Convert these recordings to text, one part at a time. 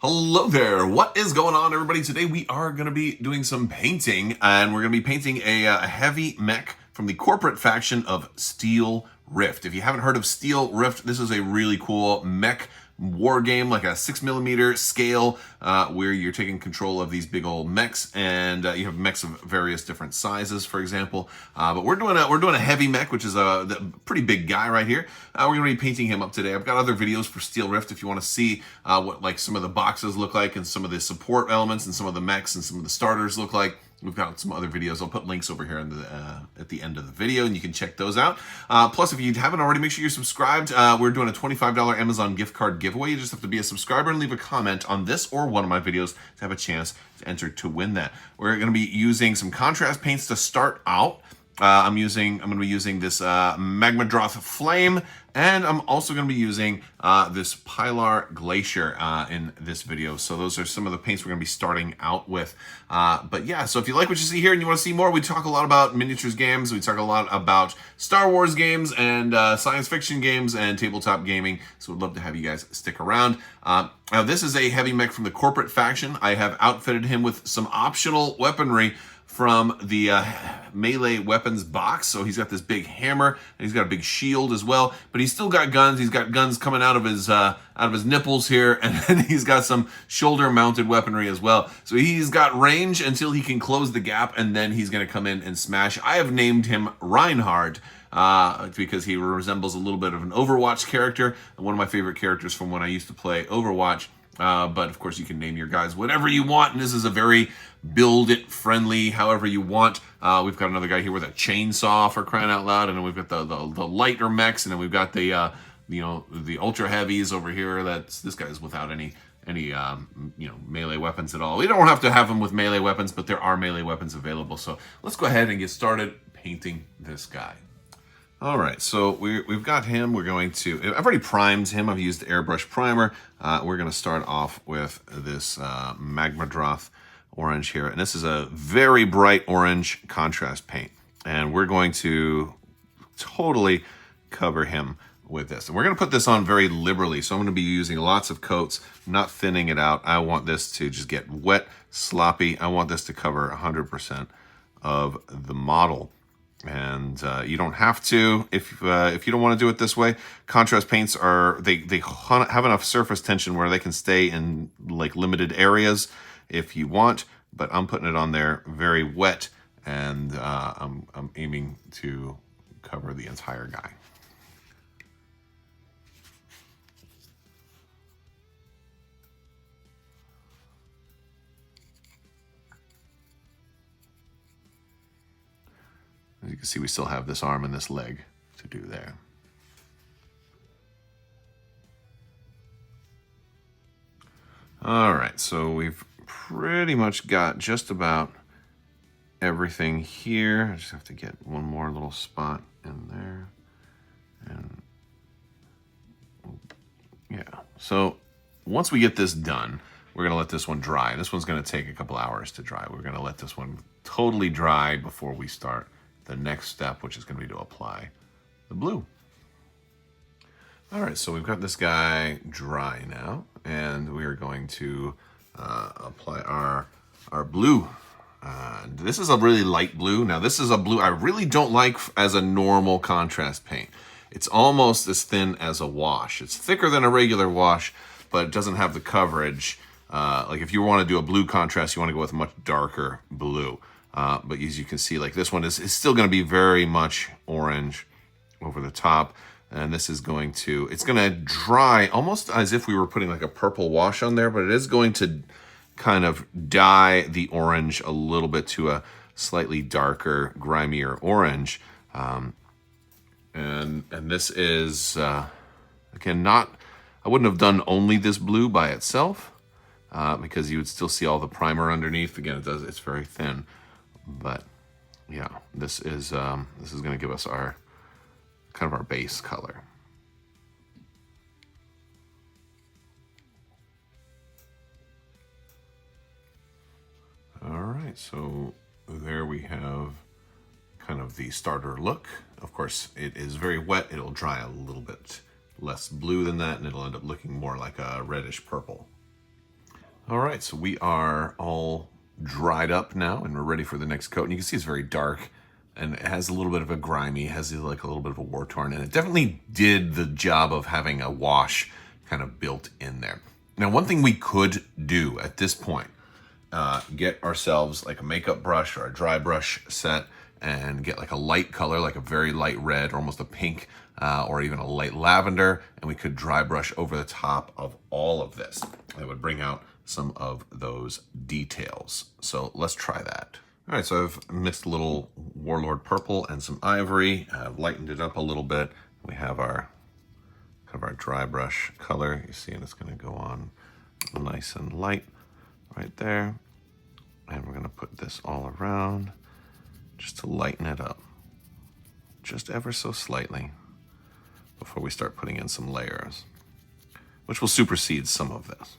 Hello there. What is going on, everybody? Today we are going to be doing some painting, and we're going to be painting a heavy mech from the corporate faction of Steel Rift. If you haven't heard of Steel Rift, this is a really cool mech war game, like a 6mm scale, where you're taking control of these big old mechs, and you have mechs of various different sizes, for example. But we're doing a heavy mech, which is a pretty big guy right here. We're going to be painting him up today. I've got other videos for Steel Rift if you want to see what like some of the boxes look like, and some of the support elements, and some of the mechs, and some of the starters look like. We've got some other videos. I'll put links over here in at the end of the video, and you can check those out. Plus, if you haven't already, make sure you're subscribed. We're doing a $25 Amazon gift card giveaway. You just have to be a subscriber and leave a comment on this or one of my videos to have a chance to enter to win that. We're going to be using some contrast paints to start out. I'm going to be using this Magmadroth Flame, and I'm also going to be using this Pilar Glacier in this video. So those are some of the paints we're going to be starting out with. But yeah, so if you like what you see here and you want to see more, we talk a lot about miniatures games. We talk a lot about Star Wars games and science fiction games and tabletop gaming. So we'd love to have you guys stick around. Now this is a heavy mech from the corporate faction. I have outfitted him with some optional weaponry from the melee weapons box. So he's got this big hammer, and he's got a big shield as well, but he's still got guns. He's got guns coming out of his nipples here, and then he's got some shoulder mounted weaponry as well. So he's got range until he can close the gap, and then he's going to come in and smash. I have named him Reinhard because he resembles a little bit of an Overwatch character, and one of my favorite characters from when I used to play Overwatch. But of course you can name your guys whatever you want, and this is a very build it friendly, however you want. We've got another guy here with a chainsaw, for crying out loud, and then we've got the lighter mechs, and then we've got the the ultra heavies over here. This guy's without any melee weapons at all. We don't have to have them with melee weapons, but there are melee weapons available. So let's go ahead and get started painting this guy. All right, so we've got him. We're going to, I've already primed him. I've used airbrush primer. We're going to start off with this Magmadroth orange here. And this is a very bright orange contrast paint. And we're going to totally cover him with this. And we're going to put this on very liberally. So I'm going to be using lots of coats, not thinning it out. I want this to just get wet, sloppy. I want this to cover 100% of the model. And you don't have to if you don't want to do it this way. Contrast paints are they have enough surface tension where they can stay in like limited areas if you want. But I'm putting it on there very wet, and I'm aiming to cover the entire guy. As you can see, we still have this arm and this leg to do there. All right, so we've pretty much got just about everything here. I just have to get one more little spot in there. And yeah, so once we get this done, we're going to let this one dry. This one's going to take a couple hours to dry. We're going to let this one totally dry before we start the next step, which is going to be to apply the blue. All right, so we've got this guy dry now, and we are going to apply our blue. This is a really light blue. Now, this is a blue I really don't like as a normal contrast paint. It's almost as thin as a wash. It's thicker than a regular wash, but it doesn't have the coverage. Like if you want to do a blue contrast, you want to go with a much darker blue. But as you can see, like this one is still going to be very much orange over the top. And this is going to, it's going to dry almost as if we were putting like a purple wash on there, but it is going to kind of dye the orange a little bit to a slightly darker, grimier orange. And this is, again, I wouldn't have done only this blue by itself because you would still see all the primer underneath. Again, it's very thin. But yeah, this is going to give us our kind of our base color. All right, so there we have kind of the starter look. Of course, it is very wet. It'll dry a little bit less blue than that, and it'll end up looking more like a reddish purple. All right, so we are all dried up now and we're ready for the next coat. And you can see it's very dark and it has a little bit of a grimy, has like a little bit of a war torn, and it definitely did the job of having a wash kind of built in there. Now, one thing we could do at this point, get ourselves like a makeup brush or a dry brush set and get like a light color, like a very light red or almost a pink, or even a light lavender, and we could dry brush over the top of all of this. It would bring out some of those details. So let's try that. All right, so I've mixed a little Warlord purple and some ivory, lightened it up a little bit. We have our kind of our dry brush color. You see, and it's going to go on nice and light right there. And we're going to put this all around just to lighten it up, just ever so slightly, before we start putting in some layers, which will supersede some of this.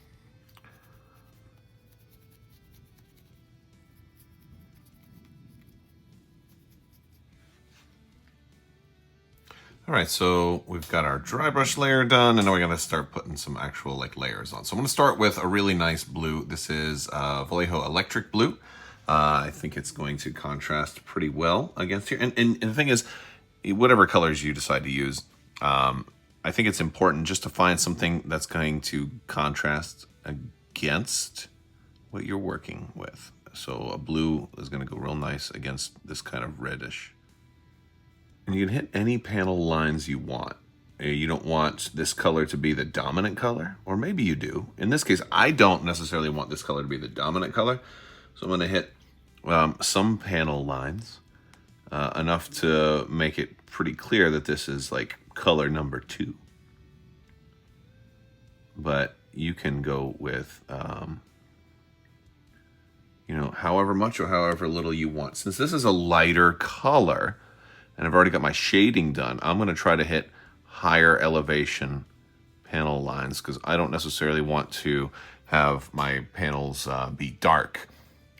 All right, so we've got our dry brush layer done, and now we're gonna start putting some actual like layers on. So I'm gonna start with a really nice blue. This is Vallejo Electric Blue. I think it's going to contrast pretty well against here. And the thing is, whatever colors you decide to use, I think it's important just to find something that's going to contrast against what you're working with. So a blue is gonna go real nice against this kind of reddish. And you can hit any panel lines you want. You don't want this color to be the dominant color, or maybe you do. In this case, I don't necessarily want this color to be the dominant color. So I'm gonna hit some panel lines, enough to make it pretty clear that this is like color number 2. But you can go with, you know, however much or however little you want. Since this is a lighter color, and I've already got my shading done, I'm gonna try to hit higher elevation panel lines because I don't necessarily want to have my panels be dark.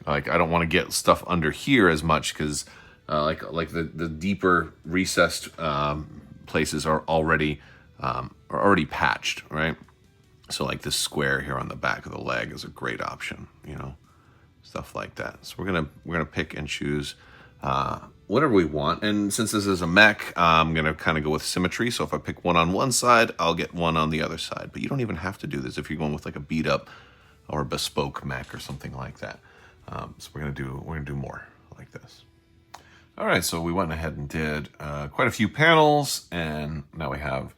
Like I don't want to get stuff under here as much because like the deeper recessed places are already patched, right? So like this square here on the back of the leg is a great option, you know, stuff like that. So we're gonna pick and choose whatever we want. And since this is a mech, I'm gonna kind of go with symmetry. So if I pick one on one side, I'll get one on the other side. But you don't even have to do this if you're going with like a beat up or a bespoke mech or something like that. So we're gonna do more like this. All right, so we went ahead and did quite a few panels, and now we have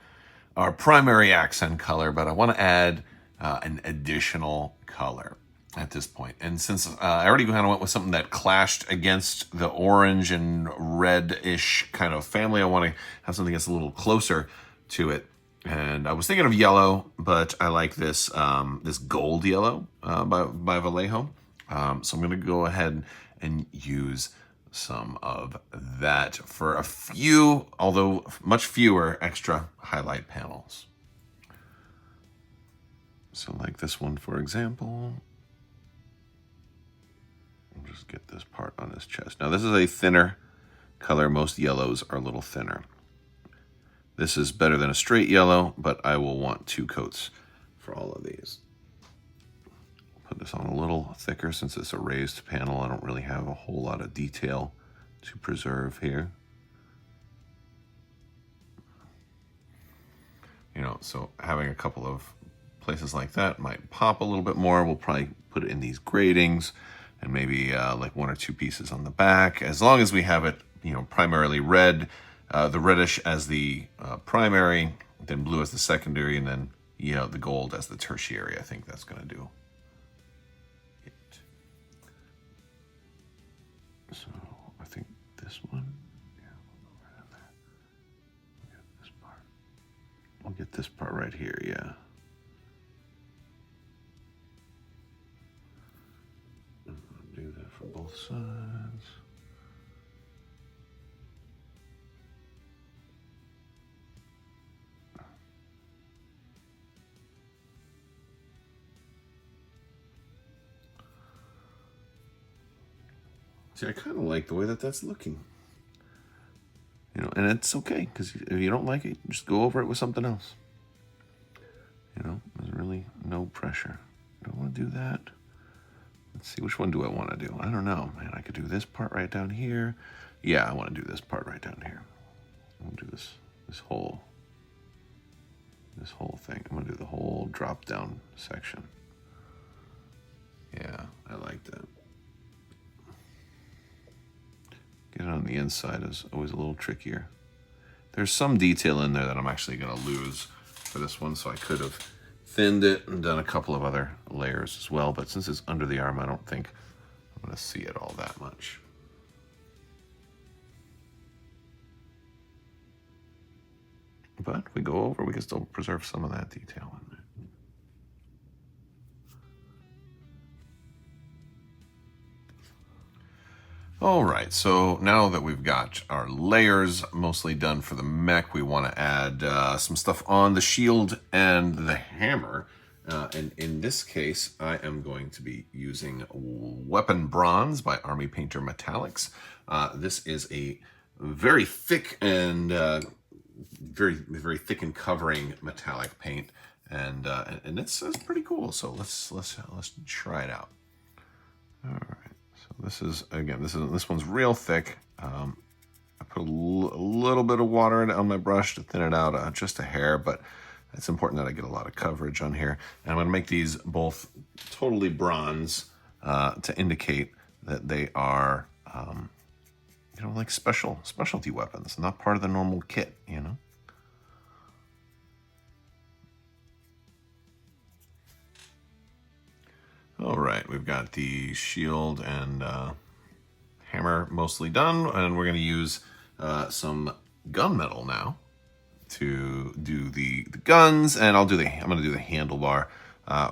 our primary accent color, but I want to add an additional color at this point. And since I already kind of went with something that clashed against the orange and red-ish kind of family, I want to have something that's a little closer to it. And I was thinking of yellow, but I like this this gold yellow by Vallejo. So I'm going to go ahead and use some of that for a few, although much fewer, extra highlight panels. So like this one, for example. I'll just get this part on his chest. Now this is a thinner color. Most yellows are a little thinner. This is better than a straight yellow, but I will want 2 coats for all of these. Put this on a little thicker since it's a raised panel. I don't really have a whole lot of detail to preserve here. You know, so having a couple of places like that might pop a little bit more. We'll probably put it in these gratings and maybe like 1 or 2 pieces on the back. As long as we have it, you know, primarily red, the reddish as the primary, then blue as the secondary, and then, you know, the gold as the tertiary. I think that's gonna do. So I think this one, yeah, we'll go right in there. We'll get this part. We'll get this part right here, yeah. And I'll do that for both sides. See, I kind of like the way that that's looking. You know, and it's okay, because if you don't like it, just go over it with something else. You know, there's really no pressure. You don't want want to do that? Let's see, which one do I want to do? I don't know, man. I could do this part right down here. Yeah, I want to do this part right down here. I'm going to do this whole thing. I'm going to do the whole drop down section. Yeah, I like that. Get it on the inside is always a little trickier. There's some detail in there that I'm actually going to lose for this one, so I could have thinned it and done a couple of other layers as well, but since it's under the arm, I don't think I'm going to see it all that much. But if we go over, we can still preserve some of that detail in there. All right, so now that we've got our layers mostly done for the mech, we want to add some stuff on the shield and the hammer. And in this case, I am going to be using Weapon Bronze by Army Painter Metallics. This is a very thick and very thick and covering metallic paint, and it's pretty cool. So let's try it out. All right. So this is, again, this one's real thick. I put a little bit of water in it on my brush to thin it out just a hair, but it's important that I get a lot of coverage on here. And I'm going to make these both totally bronze to indicate that they are, you know, like specialty weapons, not part of the normal kit, you know. All right, we've got the shield and hammer mostly done, and we're going to use some gunmetal now to do the guns, and I'm going to do the handlebar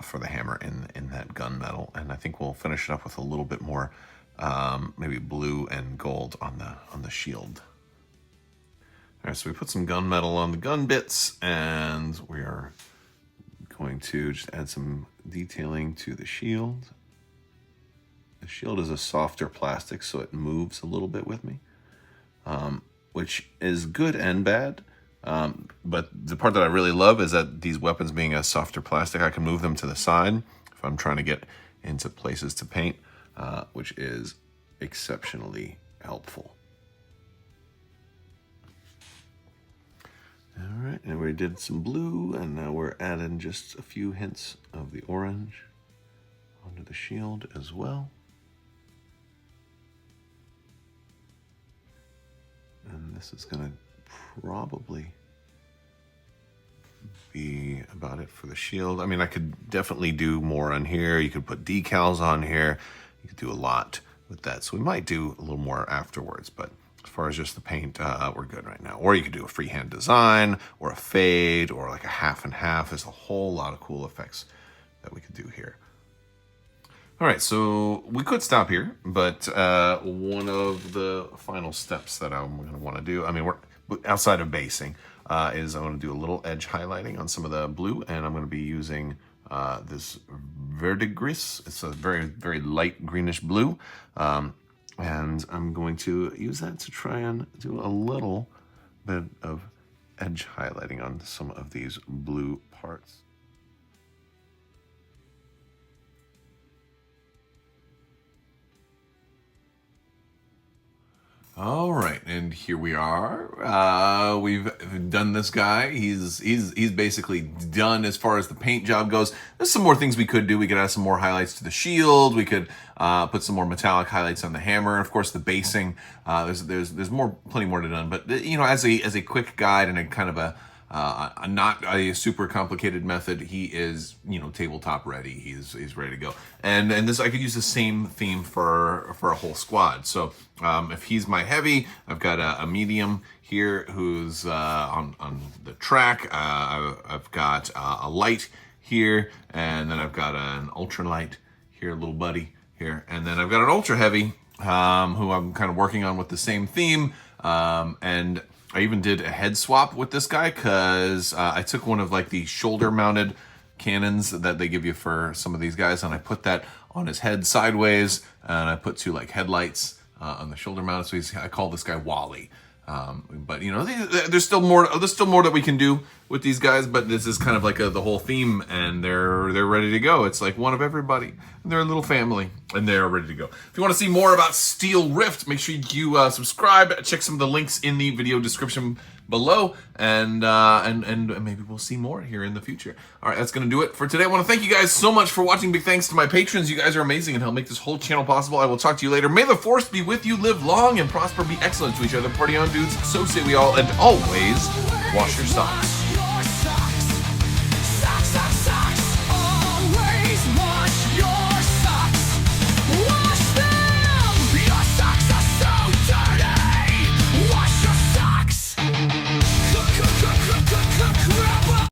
for the hammer in that gunmetal, and I think we'll finish it up with a little bit more maybe blue and gold on the shield. All right, so we put some gunmetal on the gun bits, and we are going to just add some detailing to the shield. The shield is a softer plastic, so it moves a little bit with me, which is good and bad. But the part that I really love is that these weapons being a softer plastic, I can move them to the side if I'm trying to get into places to paint, which is exceptionally helpful. All right, and we did some blue, and now we're adding just a few hints of the orange onto the shield as well. And this is going to probably be about it for the shield. I mean, I could definitely do more on here. You could put decals on here. You could do a lot with that. So we might do a little more afterwards, but as far as just the paint, we're good right now. Or you could do a freehand design or a fade or like a half and half. There's a whole lot of cool effects that we could do here. All right, so we could stop here, but one of the final steps that I'm going to want to do, I mean, we're outside of basing, is I want to do a little edge highlighting on some of the blue, and I'm going to be using this verdigris. It's a very light greenish blue, and I'm going to use that to try and do a little bit of edge highlighting on some of these blue parts. All right, and here we are. We've done this guy. He's basically done as far as the paint job goes. There's some more things we could do. We could add some more highlights to the shield. We could put some more metallic highlights on the hammer. Of course, the basing. There's plenty more to done. But you know, as a quick guide and a kind of a not a super complicated method, he is, you know, tabletop ready. He's ready to go. And this, I could use the same theme for a whole squad. So if he's my heavy, I've got a medium here who's on the track. I've got a light here, and then I've got an ultralight here, little buddy here, and then I've got an ultra heavy who I'm kind of working on with the same theme, and I even did a head swap with this guy because I took one of like the shoulder mounted cannons that they give you for some of these guys, and I put that on his head sideways, and I put two like headlights on the shoulder mount. So I call this guy Wally. But you know, there's still more. There's still more that we can do with these guys. But this is kind of like the whole theme, and they're ready to go. It's like one of everybody. And they're a little family, and they're ready to go. If you want to see more about Steel Rift, make sure you subscribe. Check some of the links in the video description below, and maybe we'll see more here in the future. All right, that's gonna do it for today. I want to thank you guys so much for watching. Big thanks to my patrons. You guys are amazing and help make this whole channel possible. I will talk to you later. May the force be with you. Live long and prosper. Be excellent to each other. Party on, dudes. So say we all, and always wash your socks.